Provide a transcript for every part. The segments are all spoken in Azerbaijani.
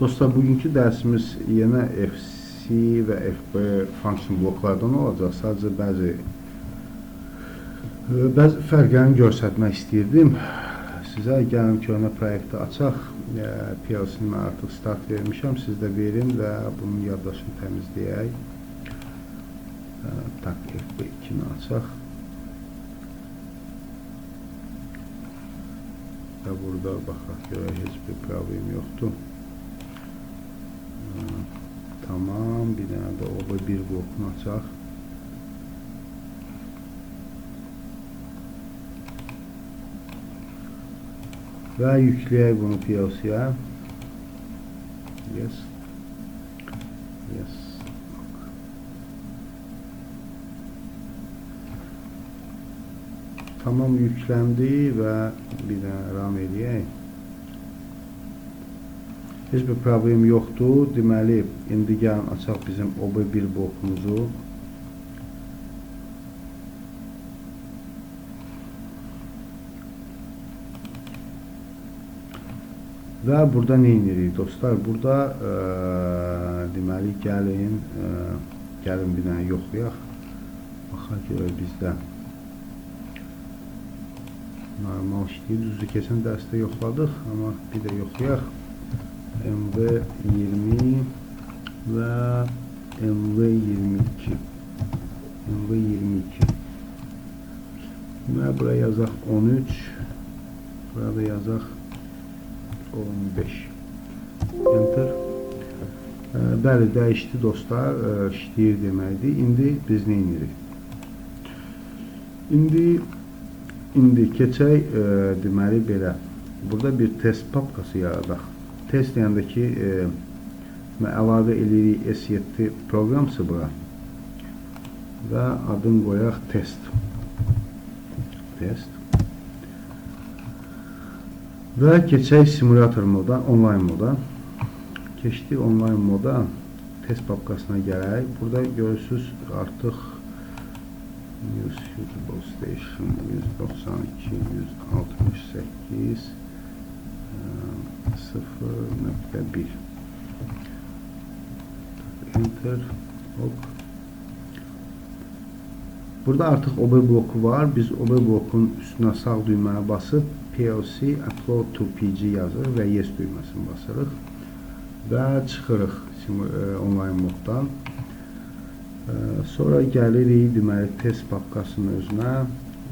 Dostlar, bugünkü dərsimiz yenə FC və FB function bloklardan olacaq. Sadəcə bəzi fərqlərini göstərmək istəyirdim sizə. Gəlin köhnə proyekti açaq. PLC-ni mən artıq start vermişəm. Siz də verin və bunun yaddaşını təmizləyək. Tak, FB2-ni açaq. Və burada baxaq görək, heç bir problem yoxdur. Tamam, bir dənə də OB1 blokunu açaq. Və yükləyək bunu PLC-yə. Yes. Yes. Tamam, yükləndi və bir dənə ram edək. Heç bir problem yoxdur. Deməli, indi gəlin açaq bizim OB1 blokumuzu. Və burada nə edirik dostlar? Burada deməli, gəlin bir dənə yoxlayaq. Baxaq görək bizdə normal işləyir. Düzdür, keçən dərsdə yoxladıq, amma bir də yoxlayaq. MV20 və MV22. MV22. Və buraya yazaq 13. Burada yazaq 15. Enter. Bəli, dəyişdi dostlar. İşləyir deməkdir. İndi biz nə edirik? İndi keçək deməli belə. Burada bir test papkası yaradaq. Test deyəndəki əlavə edirik S7 proqramsı bura və adını qoyaq test. Və keçək simulator moda, online moda. Keçdik online moda, test papkasına gələk. Burada görürsünüz artıq New Suitable Station 192, 168 0.1. Enter. Ok. Burada artıq OB bloku var. Biz OB blokun üstünə sağ düyməni basıb PLC Upload to PG yazırıq və Yes düyməsini basırıq və çıxırıq online moddan. Sonra gəlirik deməli test papkasının özünə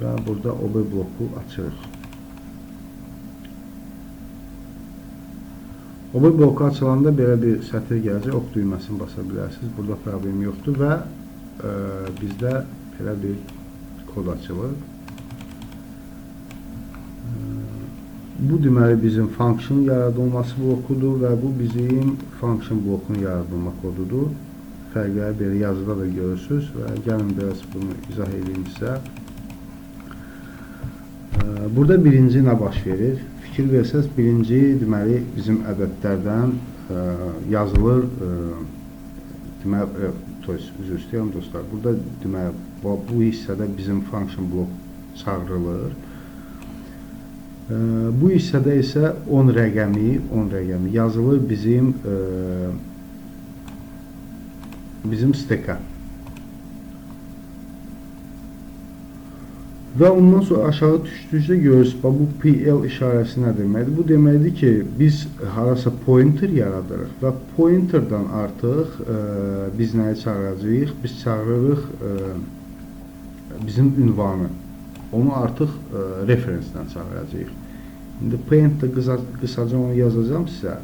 və burada OB bloku açırıq. OB bloku açılanda belə bir sətir gələcək, ok düyməsini basa bilərsiniz. Burada problem yoxdur və bizdə belə bir kod açılır. Bu deməli bizim function yaradılması blokudur və bu bizim function blokunun yaradılma kodudur. Fərqləri belə yazıda da görürsünüz və gəlin biraz bunu izah edeyim sizə. Burada birinci nə baş verir? Fikir versəz, birinci deməli bizim ədədlərdən yazılır. Deməli, üzr istəyirəm dostlar. Burada deməli bu hissədə bizim function blok çağırılır. Bu hissədə isə 10 rəqəmi yazılır bizim steka. Və ondan sonra aşağı düşdükcə görürsünüz, bu PL işarəsi nə deməkdir? Bu deməkdir ki, biz harasa pointer yaradırıq və pointerdan artıq biz nəyi çağıracağıq? Biz çağırırıq bizim ünvanı. Onu artıq referensdən çağıracağıq. İndi paintdə qısaca onu yazacağım sizə.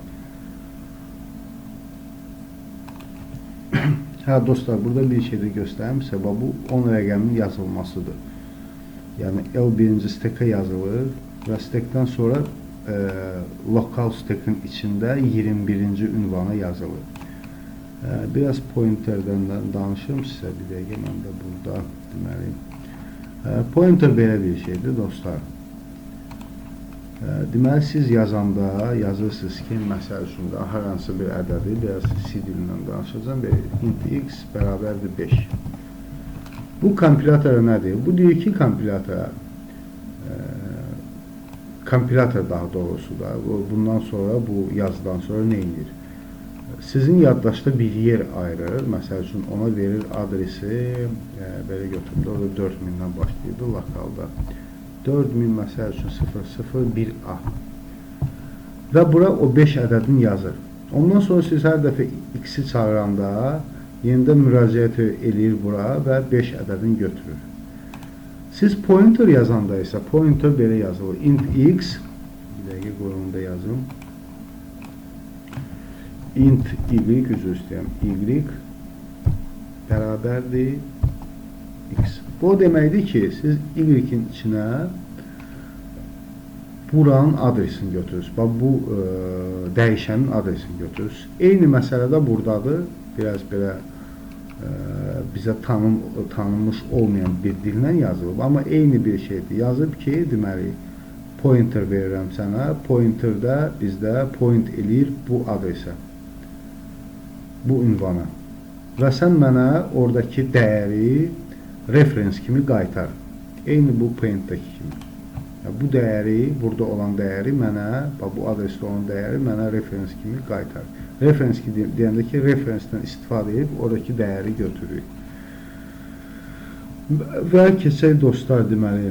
Hə dostlar, burada bir şey də göstərim sizə. Bu 10 rəqəmin yazılmasıdır. Yəni L1-ci steka yazılır və stekdən sonra lokal stekin içində 21-ci ünvana yazılır. Biraz pointerdən danışım sizə bir dəqiqə, mən də burada deməli. Pointer belə bir şeydir dostlar. Deməli siz yazanda yazırsınız ki, məsəl üçün də hər hansı bir ədədi, biraz C dilindən danışacağım və int x bərabərdir 5. Bu kompilatora nədir? Bu deyir ki, kompilator daha doğrusu da bundan sonra, bu yazıdan sonra nə edir? sizin yaddaşda bir yer ayırır. Məsəl üçün ona verir adresi, belə götürüldü. Orada 4000-dən başlayırdı lokalda. 4000 məsəl üçün 001A. Və bura o 5 ədədini yazır. Ondan sonra siz hər dəfə X-i çağıranda yenidən müraciət eləyir bura və 5 ədədini götürür. Siz pointer yazanda isə pointer belə yazılır. Int X, bir dəqiqə qoyumda yazım. Int Y, üzr istəyirəm, Y bərabərdir X. Bu o deməkdir ki, siz Y-in içinə buranın adresini götürürsünüz. Bax, bu dəyişənin adresini götürürsünüz. Eyni məsələ də buradadır. Biraz belə bizə tanınmış olmayan bir dillə yazılıb. Amma eyni bir şeydir. Yazıb ki, deməli, pointer verirəm sənə. Pointerdə bizdə point eləyir bu adresə, bu ünvana. Və sən mənə oradakı dəyəri referens kimi qaytar. Eyni bu pointdəki kimi. Bu dəyəri, burada olan dəyəri mənə, bu adresdə olan dəyəri mənə referens kimi qaytar. Referens deyəndə ki, referensdən istifadə edib oradakı dəyəri götürürük. Və keçək dostlar, deməli,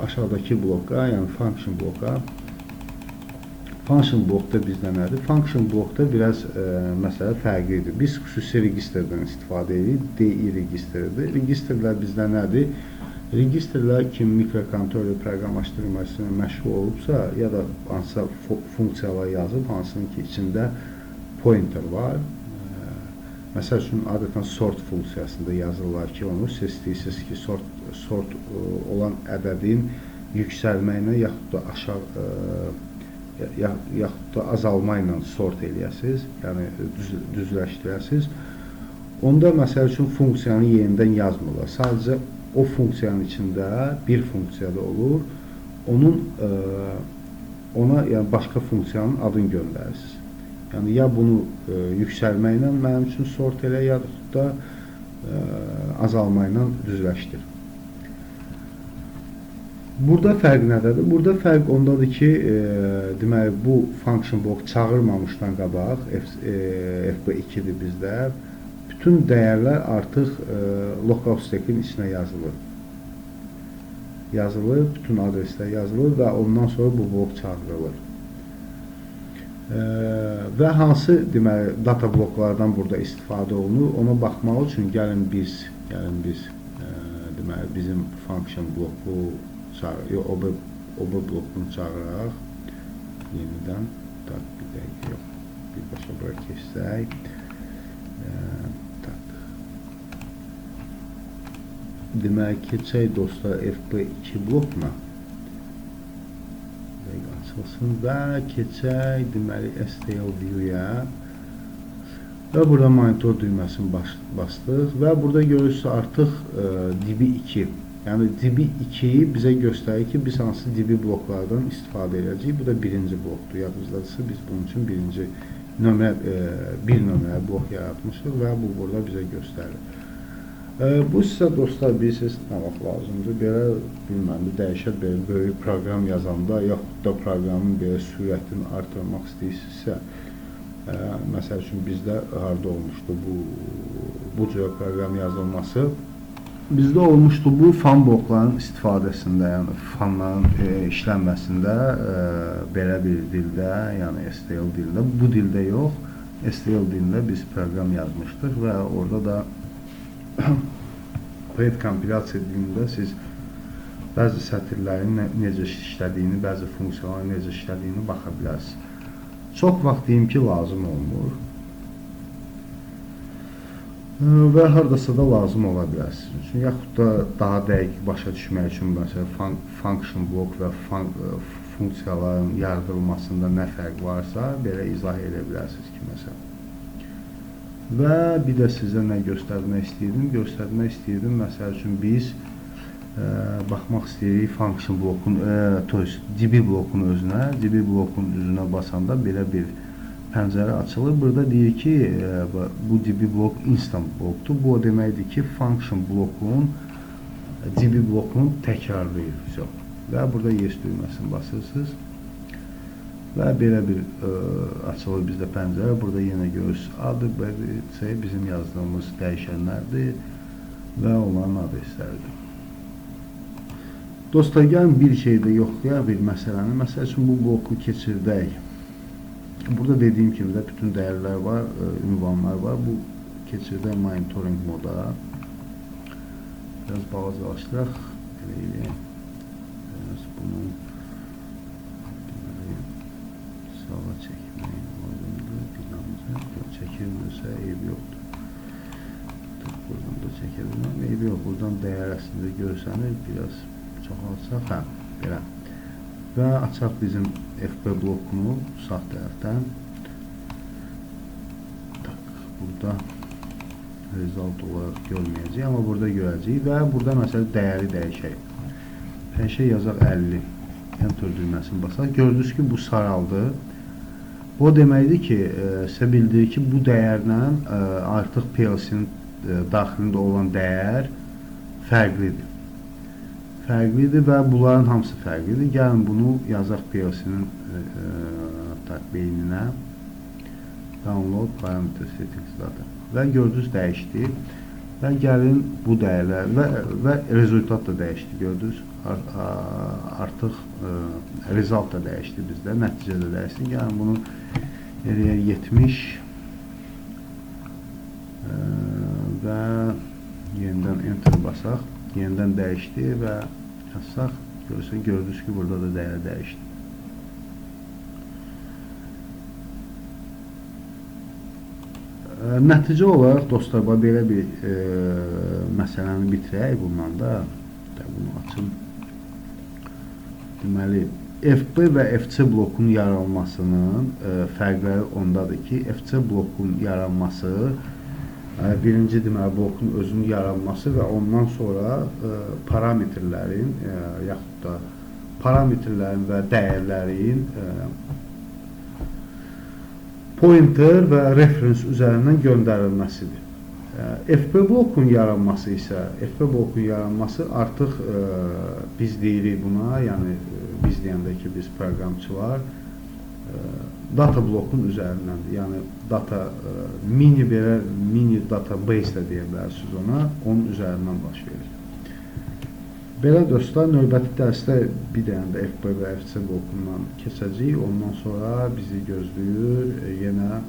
aşağıdakı bloka, yəni function bloka. Function blokda bizdə nədir? Function blokda biraz məsələ fərqlidir. Biz xüsusi registrdən istifadə edirik. DI registridir. Registrlər bizdə nədir? Registrlər kim mikrokontroller proqramlaşdırılmasına məşğul olubsa, ya da hansısa funksiyalar yazıb, hansının ki içində pointer var. Məsəl üçün, adətən sort funksiyasında yazırlar ki, onu siz istəyirsiniz ki, sort olan ədədin yüksəlməyinə yaxud da azalma ilə sort eləyəsiniz, yəni düzləşdirəsiniz. Onda, məsəl üçün, funksiyanı yenidən yazmırlar. Sadəcə o funksiyanın içində bir funksiyada olur, ona yəni başqa funksiyanın adını göndərirsiniz. Yəni, ya bunu yüksəlməklə mənim üçün sort elə, ya da azalma ilə düzləşdir. Burada fərq nədədir? Burada fərq ondadır ki, deməli, bu function block çağırmamışdan qabaq, FB2-dir bizdə, bütün dəyərlər artıq local stack-in içinə yazılır. Bütün adreslər yazılır və ondan sonra bu blok çağırılır. Və hansı, deməli, data bloklardan burada istifadə olunur, ona baxmaq üçün gəlin biz, deməli, bizim function bloku OB blokunu çağıraq. Yenidən, bir dəqiqə yox, birbaşa bura keçsək. Demək, keçək dostlar FB2 blokuna. Açılsın və keçək, deməli, STL view-ya. Və burada monitor düyməsini bastıq və burada görürsünüz artıq DB2. Yəni DB2 bizə göstərir ki, biz hansı DB bloklardan istifadə edəcəyik. Bu da birinci blokdur. Yadınızdadırsa biz bunun üçün bir nömrə blok yaratmışıq və bu burada bizə göstərir. Bu sizə dostlar bilirsiniz nə vaxt lazımdır. Belə bilməm, dəyişət belə böyük proqram yazanda yaxud da proqramın belə sürətini artırmaq istəyirsinizsə, məsəl üçün bizdə harda olmuşdu bu cür proqram yazılması. Bizdə olmuşdu bu fan blokların istifadəsində, yəni fanların işlənməsində belə bir dildə, yəni STL dildə, bu dildə yox, STL dilində biz proqram yazmışdıq və orada da predkompilasiya dilində siz bəzi sətirlərin necə işlədiyini, bəzi funksiyaların necə işlədiyini baxa bilərsiniz. Çox vaxt deyim ki, lazım olmur və haradasa da lazım ola bilərsiniz. Çünki yaxud da daha dəqiq başa düşmək üçün, məsələn, function block və funksiyaların yaradılmasında nə fərq varsa, belə izah edə bilərsiniz ki, məsələn. Və bir də sizə nə göstərmək istəyirdim? Göstərmək istəyirdim, məsəl üçün biz baxmaq istəyirik function blokun, DB blokun özünə. DB blokun üzünə basanda belə bir pəncərə açılır. Burada deyir ki, bu DB blok instant blokdur. Bu o deməkdir ki, function blokun DB blokunu təkrarlayır. Və burada yes düyməsini basırsınız. və belə bir açılır bizdə pəncərə. Burada yenə görürsünüz, adı bizim yazdığımız dəyişənlərdir və onların adresləridir. Dostlar, gəlin bir şeydə yoxlayaq bir məsələni. Məsəl üçün bu bloku keçirdək. Burada dediyim kimi də bütün dəyərlər var, ünvanlar var. Bu keçirdək monitoring moda. Biraz balacalaşdıraq. Biraz bunu sağa çəkmək lazımdır. Çəkilmirsə eyb yoxdur. Buradan da çəkə bilməm. Eyb yox. Buradan dəyər əslində görsənir. Biraz çoxalsaq. Belə. Və açaq bizim FB blokunu sağ tərəfdən. Burada result olaraq görməyəcəyik, amma burada görəcəyik və burada məsələn dəyəri dəyişək. Hər şey yazaq 50. Enter düyməsini basaq. Gördünüz ki, bu saraldı. Bu deməkdir ki, sizə bildirir ki, bu dəyərlə artıq PLC-nin daxilində olan dəyər fərqlidir. Fərqlidir və bunların hamısı fərqlidir. Gəlin bunu yazaq PLC-nin beyninə. Download parameter settings data. Və gördünüz dəyişdi. Və gəlin bu dəyərlər və rezultat da dəyişdi. Gördünüz artıq result da dəyişdi bizdə. Nəticə də dəyişdi. Gəlin bunu 70 və yenidən enter basaq. Yenidən dəyişdi və yazsaq. Gördünüz ki, burada da dəyər dəyişdi. Nəticə olaraq dostlar, belə bir məsələni bitirək bundan da. Bunu açım. Deməli, FB və FC blokun yaranmasının fərqləri ondadır ki, FC blokun yaranması birinci deməli blokun özünün yaranması və ondan sonra parametrlərin yaxud da parametrlərin və dəyərlərin pointer və reference üzərindən göndərilməsidir. FB blokun yaranması isə, FB blokun yaranması artıq biz deyirik buna, yəni biz deyəndə ki, biz proqramçılar data blokun üzərindəndir. Yəni data mini database də deyə bilərsiniz ona, onun üzərindən baş verir. Belə dostlar, növbəti dərsdə bir dənə də FB və FC blokundan keçəcəyik. Ondan sonra bizi gözləyir yenə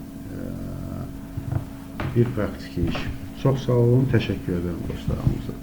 bir praktik iş. Çox sağ olun, təşəkkür edirəm dostlarımıza.